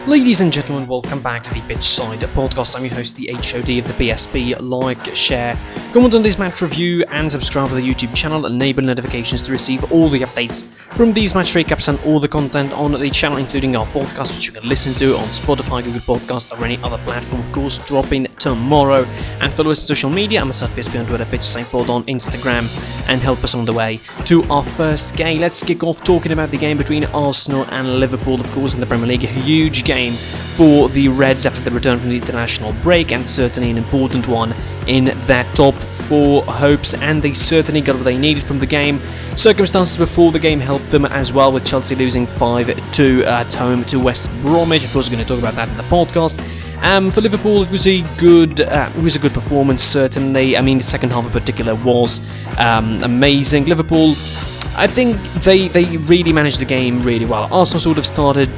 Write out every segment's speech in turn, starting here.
Ladies and gentlemen, welcome back to the Pitch Side podcast. I'm your host, the HOD of the BSB. Like, share, comment on this match review, and subscribe to the YouTube channel. Enable notifications to receive all the updates from these match recaps and all the content on the channel, including our podcast, which you can listen to on Spotify, Google Podcast, or any other platform, of course, dropping tomorrow. And follow us on social media. I'm at BSB on Twitter, Pitch Side Pod on Instagram, and help us on the way to our first game. Let's kick off talking about the game between Arsenal and Liverpool, of course, in the Premier League. A huge game for the Reds after the return from the international break, and certainly an important one in that top four hopes, and they certainly got what they needed from the game. Circumstances before the game helped them as well, with Chelsea losing 5-2 at home to West Bromwich. Of course, we're going to talk about that in the podcast. For Liverpool, it was a good performance, certainly. I mean, the second half in particular was amazing. Liverpool, I think they really managed the game really well. Arsenal sort of started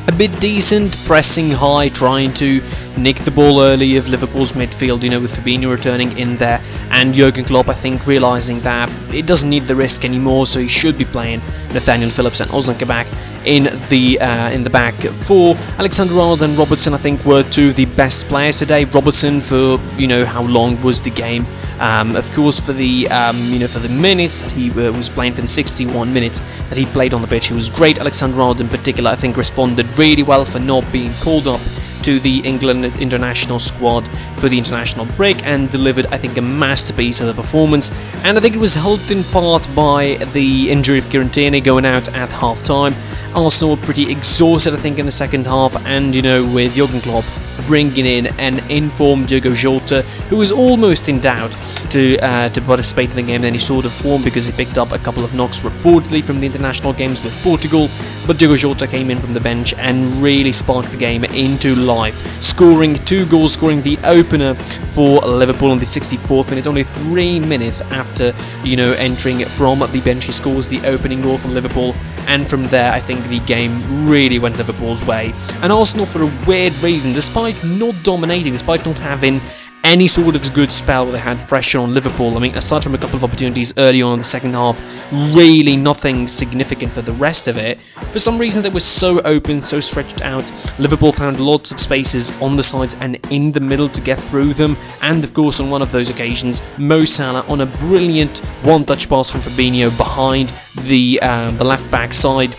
a bit decent, pressing high, trying to nick the ball early of Liverpool's midfield, with Fabinho returning in there, and Jurgen Klopp, I think, realising that it doesn't need the risk anymore, so he should be playing Nathaniel Phillips and Ozan Kabak in the back four. Alexander-Arnold and Robertson, I think, were two of the best players today. Robertson for how long was the game? Of course, for the for the minutes that he was playing, for the 61 minutes that he played on the pitch, he was great. Alexander-Arnold in particular, I think, responded really well for not being called up to the England international squad for the international break, and delivered, I think, a masterpiece of the performance. And I think it was helped in part by the injury of Kieran Tierney going out at half-time. Arsenal pretty exhausted, I think, in the second half, and with Jurgen Klopp bringing in an informed Diogo Jota, who was almost in doubt to participate in the game. Then he sort of formed because he picked up a couple of knocks reportedly from the international games with Portugal, but Diogo Jota came in from the bench and really sparked the game into life, scoring 2 goals, scoring the opener for Liverpool in the 64th minute, only 3 minutes after entering from the bench. He scores the opening goal for Liverpool, and from there I think the game really went Liverpool's way. And Arsenal, for a weird reason, despite not dominating, despite not having any sort of good spell where they had pressure on Liverpool, I mean, aside from a couple of opportunities early on in the second half, really nothing significant for the rest of it. For some reason, they were so open, so stretched out. Liverpool found lots of spaces on the sides and in the middle to get through them, and of course, on one of those occasions, Mo Salah on a brilliant one-touch pass from Fabinho behind the left back side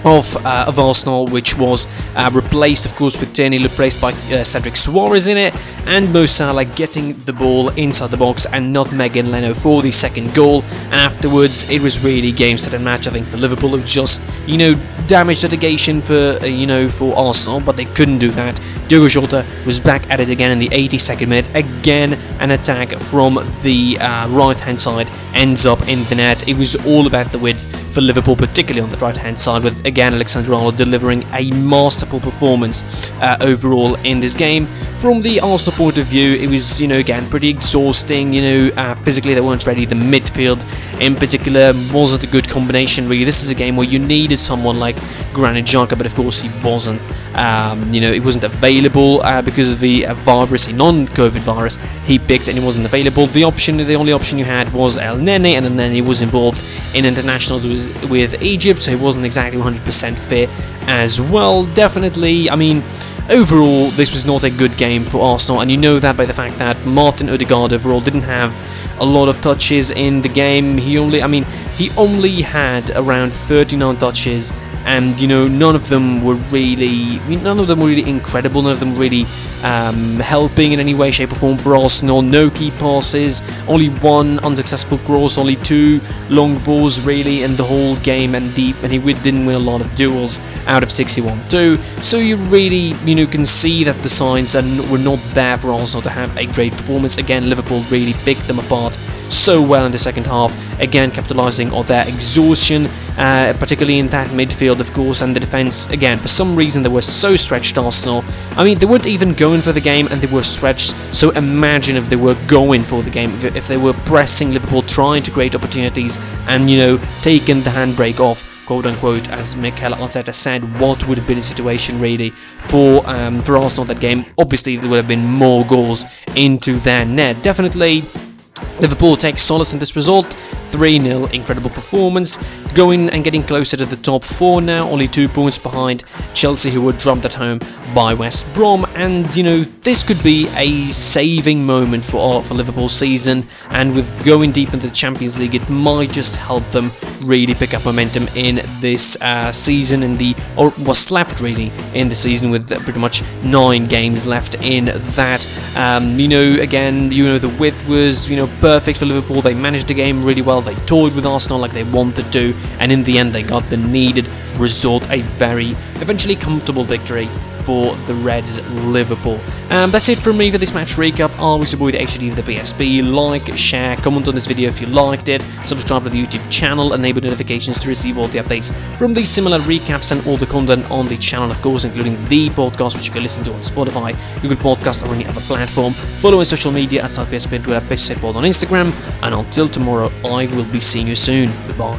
of Arsenal, which was replaced, of course, with Tierney replaced by Cedric Soares in it, and Mo Salah getting the ball inside the box and nutmegging Leno for the second goal. And afterwards, it was really game, set and match, I think, for Liverpool. It was just, damage litigation for Arsenal, but they couldn't do that. Diogo Jota was back at it again in the 82nd minute. Again, an attack from the right-hand side ends up in the net. It was all about the width for Liverpool, particularly on the right-hand side, with again Alexander-Arnold delivering a masterful performance overall in this game. From the Arsenal point of view, it was again pretty exhausting. Physically they weren't ready. The midfield in particular wasn't a good combination, really. This is a game where you needed someone like Granit Xhaka, but of course he wasn't. It wasn't available because of the virus, a non-COVID virus he picked, and he wasn't available. The only option you had was El Nene, and El Nene was involved in international with Egypt, so he wasn't exactly 100% fit as well. Definitely, I mean, overall, this was not a good game for Arsenal, and you know that by the fact that Martin Odegaard overall didn't have a lot of touches in the game. He only had around 39 touches, and none of them were really incredible. None of them really helping in any way, shape or form for Arsenal. No key passes, only 1 unsuccessful cross, only 2 long balls really in the whole game, and he didn't win a lot of duels out of 61-2. So you really can see that the signs were not there for Arsenal to have a great performance. Again, Liverpool really picked them apart so well in the second half, again capitalising on their exhaustion, particularly in that midfield, of course, and the defence. Again, for some reason they were so stretched, Arsenal. I mean, they weren't even going for the game and they were stretched, so imagine if they were going for the game, if they were pressing Liverpool, trying to create opportunities and taking the handbrake off, quote unquote, as Mikel Arteta said. What would have been the situation really for Arsenal that game? Obviously there would have been more goals into their net. Definitely Liverpool takes solace in this result. 3-0, incredible performance, going and getting closer to the top 4 now, only 2 points behind Chelsea, who were drubbed at home by West Brom. And this could be a saving moment for Liverpool's season, and with going deep into the Champions League, it might just help them really pick up momentum in this season, or what's left really in the season, with pretty much 9 games left in that. Again, the width was perfect for Liverpool. They managed the game really well. They toyed with Arsenal like they wanted to, and in the end they got the needed result, a very eventually comfortable victory for the Reds Liverpool. That's it from me for this match recap. I was your boy, the HOD of the BSB. Like, share, comment on this video if you liked it, subscribe to the YouTube channel, enable notifications to receive all the updates from these similar recaps and all the content on the channel, of course, including the podcast, which you can listen to on Spotify, Google Podcast, or any other platform. Follow on social media at BSB, Twitter, BSB on Instagram, and until tomorrow, I will be seeing you soon. Goodbye.